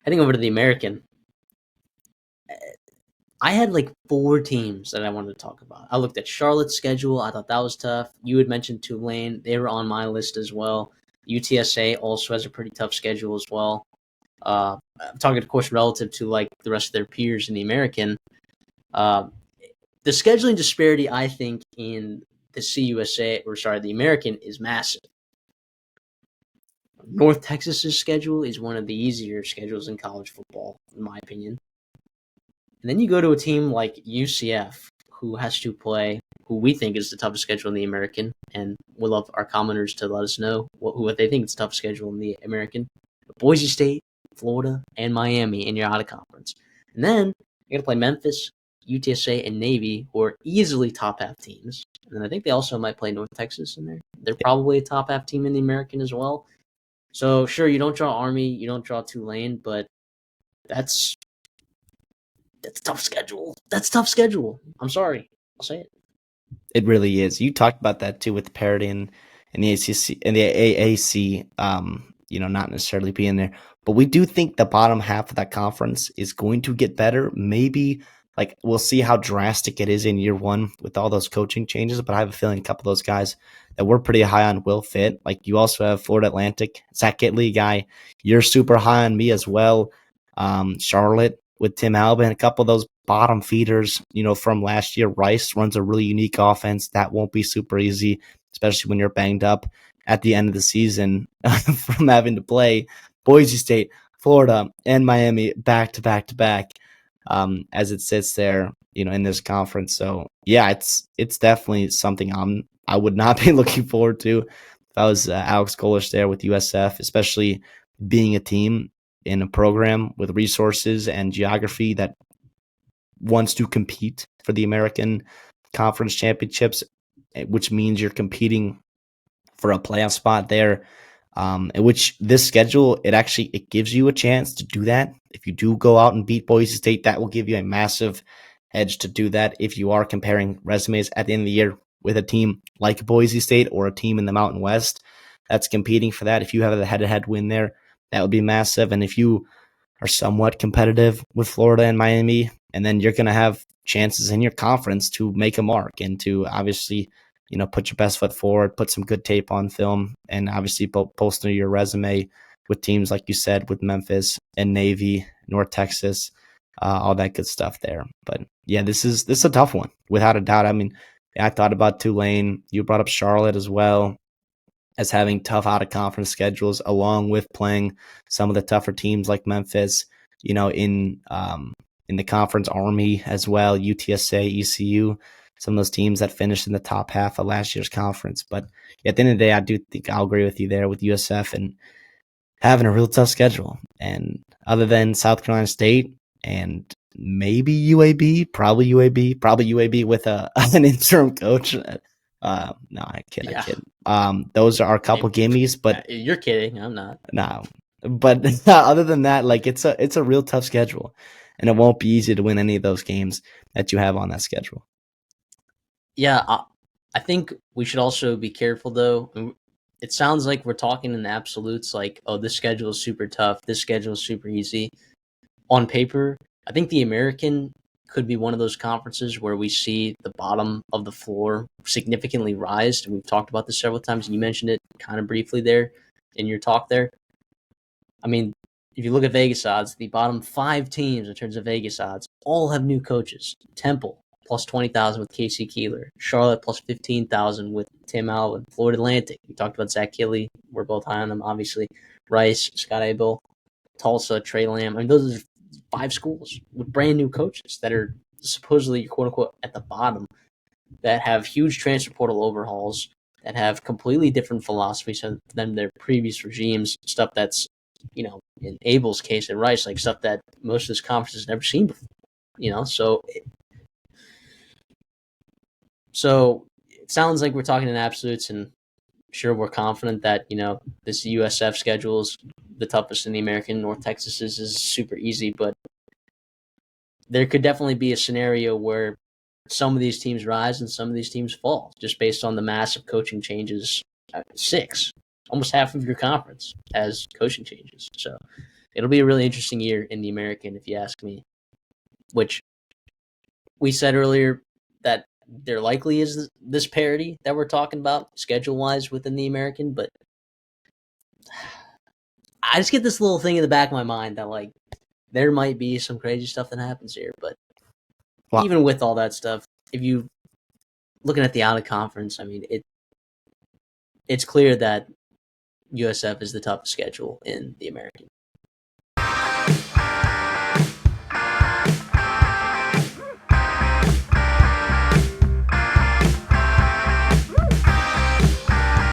heading over to the American, I had like 4 teams that I wanted to talk about. I looked at Charlotte's schedule. I thought that was tough. You had mentioned Tulane. They were on my list as well. UTSA also has a pretty tough schedule as well. I'm talking, of course, relative to like the rest of their peers in the American. Uh, the scheduling disparity, I think, in the the American is massive. North Texas's schedule is one of the easier schedules in college football, in my opinion. And then you go to a team like UCF, who has to play who we think is the toughest schedule in the American, and we'll love our commenters to let us know what they think is the toughest schedule in the American. Boise State, Florida, and Miami in your out of conference. And then you're going to play Memphis, UTSA, and Navy, who are easily top half teams. And then I think they also might play North Texas in there. They're probably a top half team in the American as well. So sure, you don't draw Army, you don't draw Tulane, but that's a tough schedule. That's a tough schedule. I'm sorry. I'll say it. It really is. You talked about that too with the parity and the ACC and the AAC. Not necessarily being there, but we do think the bottom half of that conference is going to get better. Maybe like we'll see how drastic it is in year one with all those coaching changes. But I have a feeling a couple of those guys that we're pretty high on will fit. Like you also have Florida Atlantic, Zach Gitley guy. You're super high on me as well. Charlotte with Tim Albin, a couple of those bottom feeders, from last year. Rice runs a really unique offense. That won't be super easy, especially when you're banged up at the end of the season from having to play Boise State, Florida, and Miami back to back to back as it sits there, in this conference. So yeah, it's definitely something I would not be looking forward to if I was Alex Golish there with USF, especially being a team in a program with resources and geography that wants to compete for the American Conference Championships, which means you're competing for a playoff spot there. In which this schedule, it gives you a chance to do that. If you do go out and beat Boise State, that will give you a massive edge to do that. If you are comparing resumes at the end of the year with a team like Boise State or a team in the Mountain West that's competing for that, if you have a head-to-head win there, that would be massive. And if you are somewhat competitive with Florida and Miami, and then you're going to have chances in your conference to make a mark and to obviously, put your best foot forward, put some good tape on film, and obviously post your resume with teams like you said with Memphis and Navy, North Texas, all that good stuff there. But yeah, this is a tough one without a doubt. I mean, I thought about Tulane. You brought up Charlotte as well as having tough out of conference schedules, along with playing some of the tougher teams like Memphis, in the conference Army as well, UTSA, ECU, some of those teams that finished in the top half of last year's conference. But at the end of the day, I do think I'll agree with you there with USF and having a real tough schedule. And other than South Carolina State and maybe UAB, probably UAB with an interim coach. No, I kid. Yeah. I kid. Those are a couple gimmies, but you're kidding. I'm not. No, but other than that, like it's a real tough schedule, and it won't be easy to win any of those games that you have on that schedule. Yeah, I think we should also be careful though. It sounds like we're talking in absolutes, like, oh, this schedule is super tough, this schedule is super easy. On paper, I think the American could be one of those conferences where we see the bottom of the floor significantly rise. And we've talked about this several times, and you mentioned it kind of briefly there in your talk there. I mean, if you look at Vegas odds, the bottom 5 teams in terms of Vegas odds all have new coaches. Temple, plus 20,000 with Casey Keeler. Charlotte, plus 15,000 with Tim Alvin. Florida Atlantic, we talked about Zach Gitley. We're both high on them, obviously. Rice, Scott Abel, Tulsa, Trey Lamb. I mean, those are 5 schools with brand new coaches that are supposedly, quote unquote, at the bottom, that have huge transfer portal overhauls, that have completely different philosophies than their previous regimes, stuff that's, in Abel's case and Rice, like stuff that most of this conference has never seen before, So it sounds like we're talking in absolutes, and sure, we're confident that, this USF schedule is the toughest in the American. North Texas is super easy, but there could definitely be a scenario where some of these teams rise and some of these teams fall, just based on the massive coaching changes. 6, almost half of your conference has coaching changes. So it'll be a really interesting year in the American, if you ask me. Which we said earlier that there likely is this parity that we're talking about schedule wise within the American, but I just get this little thing in the back of my mind that like there might be some crazy stuff that happens here. But Well, even with all that stuff, if you looking at the out of conference, I mean it's clear that USF is the toughest schedule in the American.